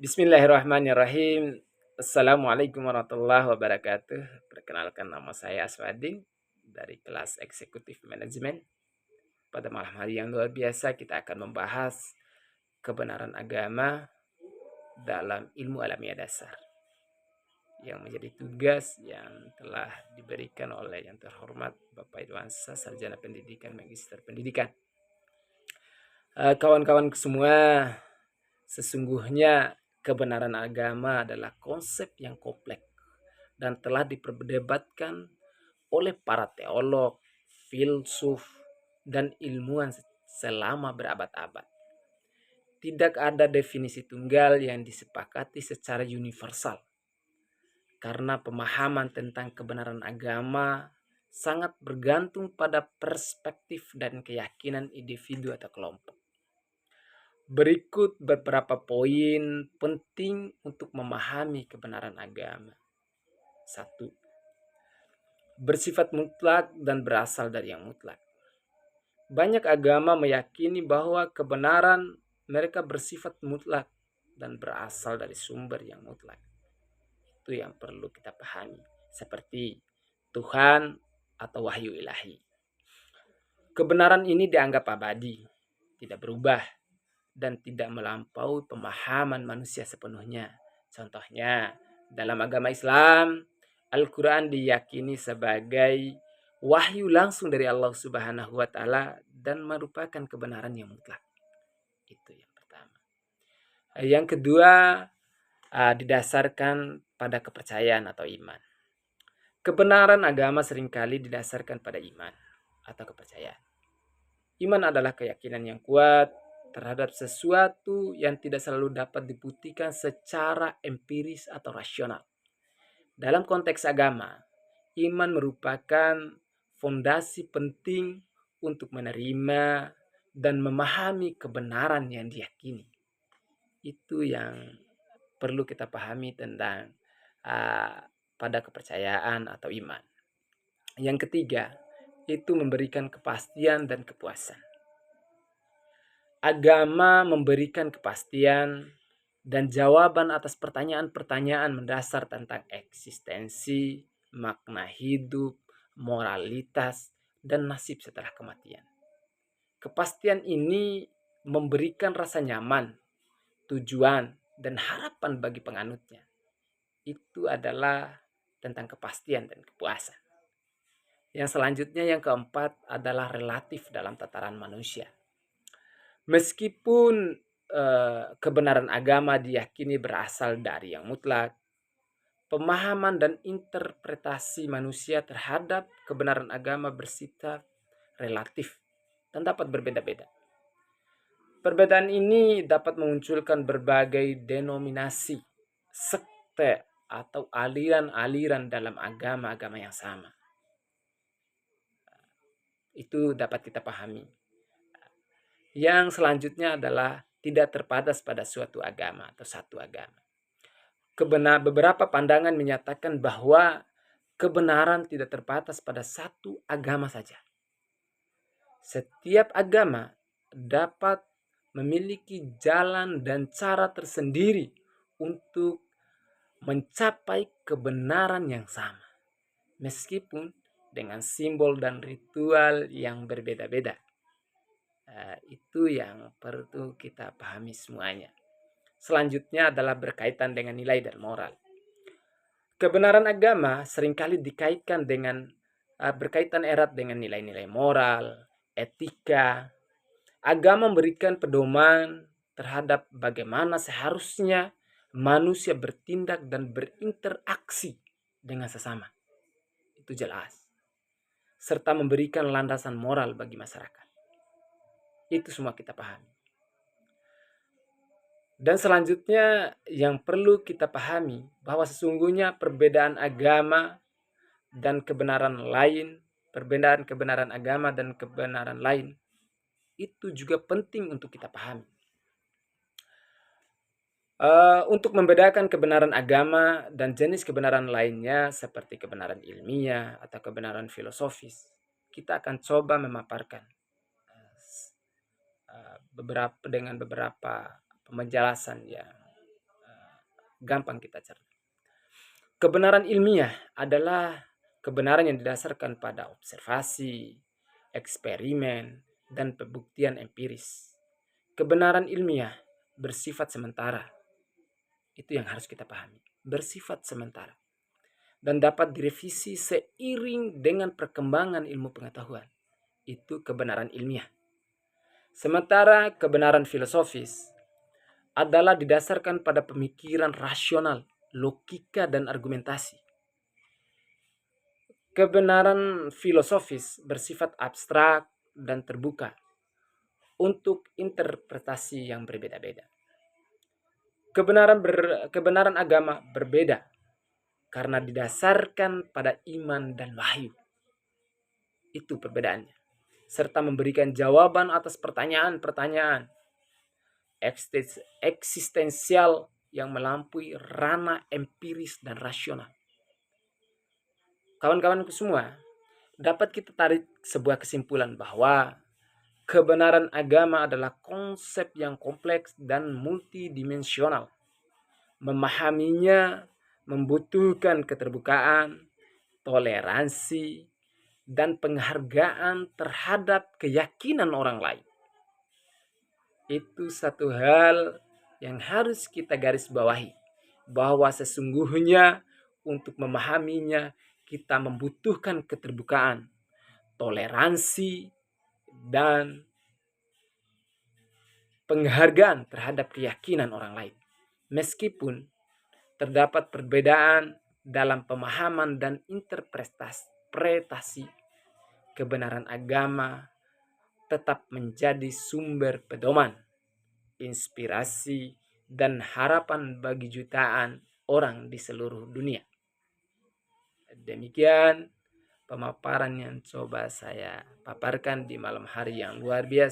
Bismillahirrahmanirrahim. Assalamualaikum warahmatullahi wabarakatuh. Perkenalkan, nama saya Aswadin dari kelas Eksekutif Manajemen. Pada malam hari yang luar biasa, kita akan membahas kebenaran agama dalam ilmu alamiah dasar yang menjadi tugas yang telah diberikan oleh yang terhormat Bapak Idwansa, Sarjana Pendidikan, Magister Pendidikan. Kawan-kawan semua, sesungguhnya kebenaran agama adalah konsep yang kompleks dan telah diperdebatkan oleh para teolog, filsuf, dan ilmuwan selama berabad-abad. Tidak ada definisi tunggal yang disepakati secara universal, karena pemahaman tentang kebenaran agama sangat bergantung pada perspektif dan keyakinan individu atau kelompok. Berikut beberapa poin penting untuk memahami kebenaran agama. 1. Bersifat mutlak dan berasal dari yang mutlak. Banyak agama meyakini bahwa kebenaran mereka bersifat mutlak dan berasal dari sumber yang mutlak. Itu yang perlu kita pahami, seperti Tuhan atau wahyu ilahi. Kebenaran ini dianggap abadi, tidak berubah, dan tidak melampaui pemahaman manusia sepenuhnya. Contohnya, dalam agama Islam, Al-Quran diyakini sebagai wahyu langsung dari Allah Subhanahu wa Ta'ala dan merupakan kebenaran yang mutlak. Itu yang pertama. Yang kedua, didasarkan pada kepercayaan atau iman. Kebenaran agama seringkali didasarkan pada iman atau kepercayaan. Iman adalah keyakinan yang kuat terhadap sesuatu yang tidak selalu dapat dibuktikan secara empiris atau rasional. Dalam konteks agama, iman merupakan fondasi penting untuk menerima dan memahami kebenaran yang diyakini. Itu yang perlu kita pahami tentang pada kepercayaan atau iman. Yang ketiga, itu memberikan kepastian dan kepuasan. Agama memberikan kepastian dan jawaban atas pertanyaan-pertanyaan mendasar tentang eksistensi, makna hidup, moralitas, dan nasib setelah kematian. Kepastian ini memberikan rasa nyaman, tujuan, dan harapan bagi penganutnya. Itu adalah tentang kepastian dan kepuasan. Yang selanjutnya, yang keempat, adalah relatif dalam tataran manusia. Meskipun kebenaran agama diyakini berasal dari yang mutlak, pemahaman dan interpretasi manusia terhadap kebenaran agama bersifat relatif dan dapat berbeda-beda. Perbedaan ini dapat memunculkan berbagai denominasi, sekte, atau aliran-aliran dalam agama-agama yang sama. Itu dapat kita pahami. Yang selanjutnya adalah tidak terbatas pada suatu agama atau satu agama. Beberapa pandangan menyatakan bahwa kebenaran tidak terbatas pada satu agama saja. Setiap agama dapat memiliki jalan dan cara tersendiri untuk mencapai kebenaran yang sama, meskipun dengan simbol dan ritual yang berbeda-beda. Itu yang perlu kita pahami semuanya. Selanjutnya adalah berkaitan dengan nilai dan moral. Kebenaran agama seringkali dikaitkan dengan berkaitan erat dengan nilai-nilai moral, etika. Agama memberikan pedoman terhadap bagaimana seharusnya manusia bertindak dan berinteraksi dengan sesama. Itu jelas. Serta memberikan landasan moral bagi masyarakat. Itu semua kita pahami. Dan selanjutnya yang perlu kita pahami bahwa sesungguhnya perbedaan agama dan kebenaran lain, perbedaan kebenaran agama dan kebenaran lain, itu juga penting untuk kita pahami. Untuk membedakan kebenaran agama dan jenis kebenaran lainnya seperti kebenaran ilmiah atau kebenaran filosofis, kita akan coba memaparkan beberapa penjelasan yang gampang kita cerna. Kebenaran ilmiah adalah kebenaran yang didasarkan pada observasi, eksperimen, dan pembuktian empiris. Kebenaran ilmiah bersifat sementara. Itu yang harus kita pahami. Bersifat sementara. Dan dapat direvisi seiring dengan perkembangan ilmu pengetahuan. Itu kebenaran ilmiah. Sementara kebenaran filosofis adalah didasarkan pada pemikiran rasional, logika, dan argumentasi. Kebenaran filosofis bersifat abstrak dan terbuka untuk interpretasi yang berbeda-beda. Kebenaran agama berbeda karena didasarkan pada iman dan wahyu. Itu perbedaannya. Serta memberikan jawaban atas pertanyaan-pertanyaan eksistensial yang melampaui ranah empiris dan rasional. Kawan-kawanku semua, dapat kita tarik sebuah kesimpulan bahwa kebenaran agama adalah konsep yang kompleks dan multidimensional. Memahaminya membutuhkan keterbukaan, toleransi, dan penghargaan terhadap keyakinan orang lain. Itu satu hal yang harus kita garis bawahi, bahwa sesungguhnya untuk memahaminya kita membutuhkan keterbukaan, toleransi, dan penghargaan terhadap keyakinan orang lain. Meskipun terdapat perbedaan dalam pemahaman dan interpretasi, kebenaran agama tetap menjadi sumber pedoman, inspirasi, dan harapan bagi jutaan orang di seluruh dunia. Demikian pemaparan yang coba saya paparkan di malam hari yang luar biasa.